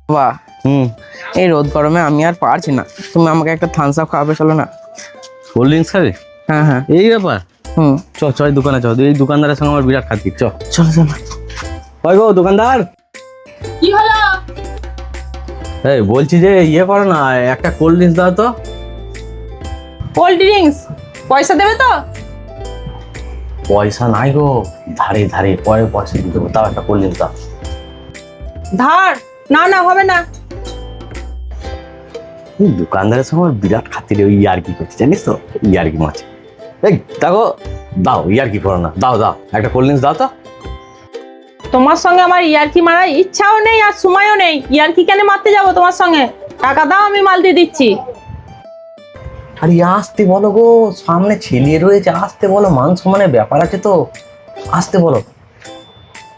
বাহ। এই রোদ গরমে আমি আর পারছি না, তুমি আমাকে একটা থামস আপ খাওয়াবে, চলো না। কোল্ড ড্রিঙ্কস খাবে? হ্যাঁ হ্যাঁ। এই ব্যাপার। চ চ এই দোকানে চ, এই দোকানদারের সঙ্গে আমার বিরাট খাতির। চলো চলো। ওই গো দোকানদার, কি হলো? এই বলছি যে ইয়ে করো না, একটা কোল্ড ড্রিঙ্কস দাও তো। কোল্ড ড্রিঙ্কস পয়সা দেবে তো? পয়সা নাই গো, ধারে ধারে পরে পয়সা দিতে হবে, তাও একটা কোল্ড ড্রিঙ্কস দাও। ধার? না না, হবে না। এই দোকানদারের সঙ্গে আমার বিরাট খাতির, ওই ইয়ার্কি করছে জানিস তো, ইয়ার্কি মারছে। এই দেখো, দাও, ইয়ার্কি করো না, দাও দাও একটা কোল্ড ড্রিঙ্কস দাও তো। তোমার সঙ্গে আমার ইয়ার্কি মারার ইচ্ছাও নেই আর সময়ও নেই। ইয়ার্কি কেন মারতে যাবো তোমার সঙ্গে? টাকা দাও, আমি মাল দিয়ে দিচ্ছি। আরে আসতে বলো গো, সামনে ছেলে রয়েছে, আসতে বলো, মান সম্মানের ব্যাপার আছে তো, আসতে বলো।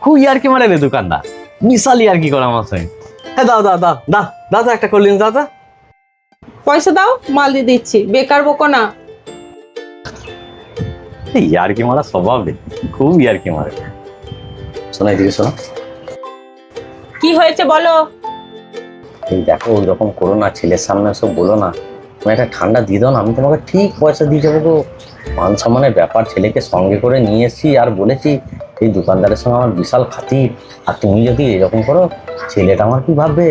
খুব ইয়ার্কি মারে রে দোকানদার, বিশাল ইয়ার্কি করে আমার সঙ্গে। হ্যাঁ দাও দাও দাও দাও দাও তো একটা কোল্ড ড্রিঙ্কস দাও তো। পয়সা দাও, মাল দিয়ে দিচ্ছি, বেকার বকো না। ইয়ার্কি মারা স্বভাব রে, খুব ইয়ার্কি মারে। শোনা এদিকে শোনো। কি হয়েছে বলো? এই দেখো, ওই রকম করো না, ছেলের সামনে সব বলো না। তুমি একটা ঠান্ডা দিয়ে দাও না, আমি তোমাকে ঠিক পয়সা দিয়ে যাবো গো। মান সম্মানের ব্যাপার, ছেলেকে সঙ্গে করে নিয়ে এসেছি আর বলেছি এই দোকানদারের সঙ্গে আমার বিশাল খাতির, আর তুমি যদি এরকম করো ছেলেটা আমার কি ভাববে।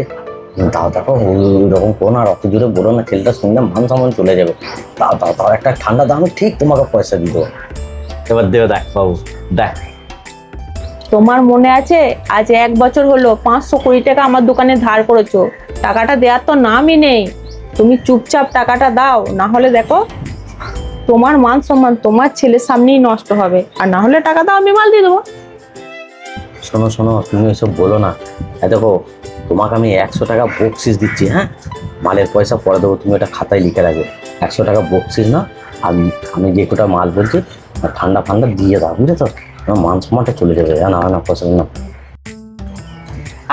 দাও দেখো, ওই রকম করো না, আর অত জোরে বলো না, ছেলেটা শুনলে মান সম্মান চলে যাবে। দাও দাও দাও একটা ঠান্ডা দাও, আমি ঠিক তোমাকে পয়সা দিয়ে দেবো। এবার দেবে, দেখ বাবু দেখ। তোমার মনে আছে আজ 1 বছর হলো 500 কোটি টাকা আমার দোকানে ধার করেছো, টাকাটা দেওয়ার তো নামই নেই। তুমি চুপচাপ টাকাটা দাও, না হলে দেখো তোমার মান সম্মান তোমার ছেলের সামনেই নষ্ট হবে। আর না হলে টাকা দাও, আমি মাল দিয়ে দেবো। শোনো শোনো, তুমি এসব বলো না। দেখো, তোমাকে আমি 100 টাকা বকশিস দিচ্ছি, হ্যাঁ, মালের পয়সা পরে দেবো, তুমি ওটা খাতায় লিখে রাখবে। 100 টাকা বকশিস না, আমি যে কোটা মাল বলছি ঠান্ডা ফান্ডা দিয়ে দাও, বুঝলে তো, আমার মান সম্মানটা চলে যাবে। না না পয়সা না।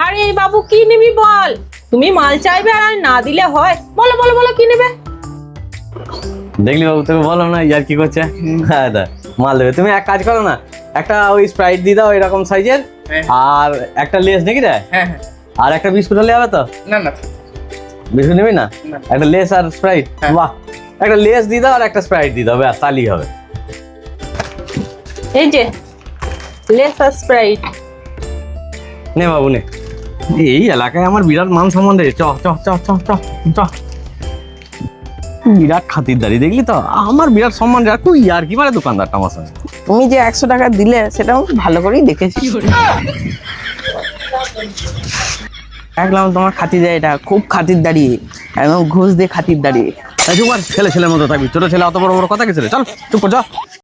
আরে বাবু, কি নিবি বল? তুমি মাল চাইবে আর আমি না দিলে হয়? বলো বলো বলো, কি নেবে? দেখলি বাবু, তুমি বলো না ইয়ার কি করছে। হ্যাঁ দা, মাল দেবে। তুমি এক কাজ করো না, একটা ওই স্প্রাইট দিয়ে দাও এরকম সাইজের, আর একটা লেস নাকি রে, হ্যাঁ হ্যাঁ। আর একটা বিস্কুট হলে হবে তো? না না। বিস্কুট নিবি না? একটা লেস আর স্প্রাইট। বাহ, একটা লেস দিয়ে দাও আর একটা স্প্রাইট দিয়ে দাও, ব্যাস তাহলেই হবে। এই যে লেস আর স্প্রাইট। নে বাবু নে। এই এলাকায় আমার বিরাট মান সম্মান রে। চ চ চ চ চ চ। বিরাট খাতিরদারি, দেখলি তো, আমার বিরাট সম্মান রে। আর তুই আর কি মানে দোকানদারটা আমার সঙ্গে। তুমি যে 100 টাকা দিলে সেটা আমি ভালো করেই দেখেছি। দেখলাম তোমার খাতিরদারিটা খুব খাতিরদারি, একদম ঘুষ দিয়ে খাতিরদারি। ছেলে ছেলের মতো থাকবি, ছোট ছেলে অত বড় বড় কথা কিছু রে। চল চুপ কর, যা।